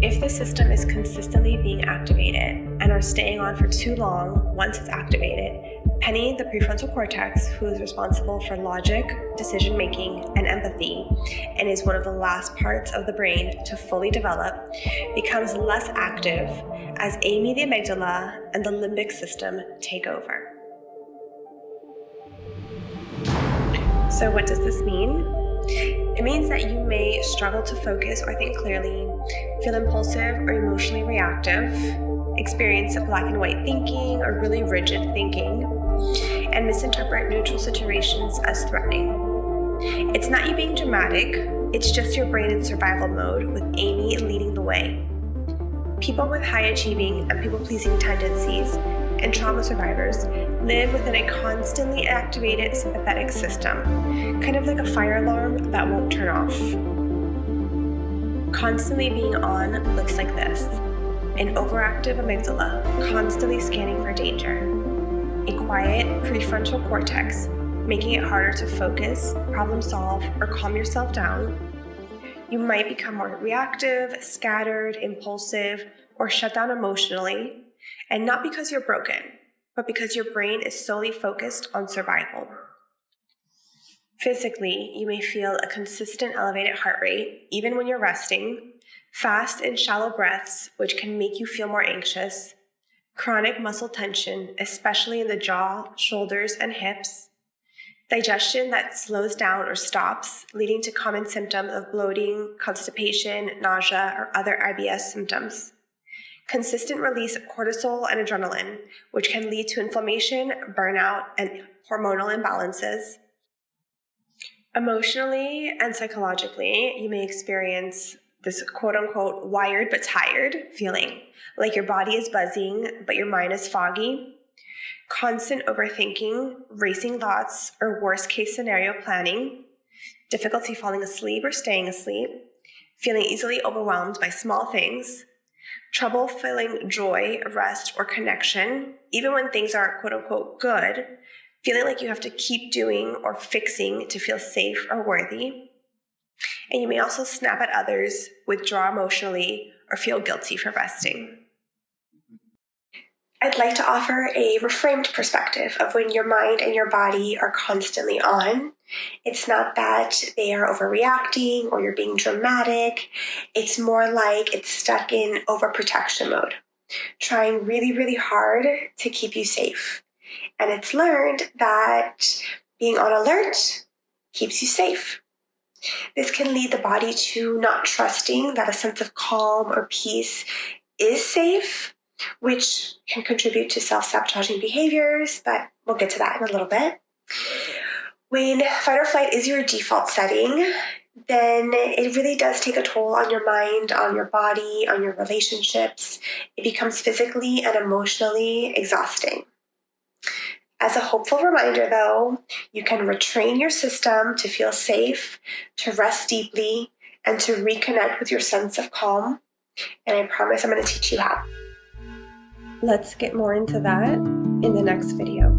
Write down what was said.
If the system is consistently being activated and are staying on for too long once it's activated, Penny, the prefrontal cortex, who is responsible for logic, decision-making, and empathy, and is one of the last parts of the brain to fully develop, becomes less active as Amy, the amygdala, and the limbic system take over. So what does this mean? It means that you may struggle to focus or think clearly, feel impulsive or emotionally reactive, experience black and white thinking or really rigid thinking, and misinterpret neutral situations as threatening. It's not you being dramatic, it's just your brain in survival mode with Amy leading the way. People with high achieving and people-pleasing tendencies and trauma survivors live within a constantly activated sympathetic system, kind of like a fire alarm that won't turn off. Constantly being on looks like this: an overactive amygdala constantly scanning for danger, a quiet prefrontal cortex making it harder to focus, problem solve, or calm yourself down. You might become more reactive, scattered, impulsive, or shut down emotionally, and not because you're broken, but because your brain is solely focused on survival. Physically, you may feel a consistent elevated heart rate, even when you're resting, fast and shallow breaths, which can make you feel more anxious, chronic muscle tension, especially in the jaw, shoulders, and hips, digestion that slows down or stops, leading to common symptoms of bloating, constipation, nausea, or other IBS symptoms. Consistent release of cortisol and adrenaline, which can lead to inflammation, burnout, and hormonal imbalances. Emotionally and psychologically, you may experience this quote-unquote wired but tired feeling, like your body is buzzing but your mind is foggy, constant overthinking, racing thoughts, or worst-case scenario planning, difficulty falling asleep or staying asleep, feeling easily overwhelmed by small things, trouble feeling joy, rest, or connection, even when things are quote-unquote good, feeling like you have to keep doing or fixing to feel safe or worthy. And you may also snap at others, withdraw emotionally, or feel guilty for resting. I'd like to offer a reframed perspective of when your mind and your body are constantly on. It's not that they are overreacting or you're being dramatic. It's more like it's stuck in overprotection mode, trying really, really hard to keep you safe. And it's learned that being on alert keeps you safe. This can lead the body to not trusting that a sense of calm or peace is safe, which can contribute to self-sabotaging behaviors, but we'll get to that in a little bit. When fight or flight is your default setting, then it really does take a toll on your mind, on your body, on your relationships. It becomes physically and emotionally exhausting. As a hopeful reminder, though, you can retrain your system to feel safe, to rest deeply, and to reconnect with your sense of calm. And I promise I'm going to teach you how. Let's get more into that in the next video.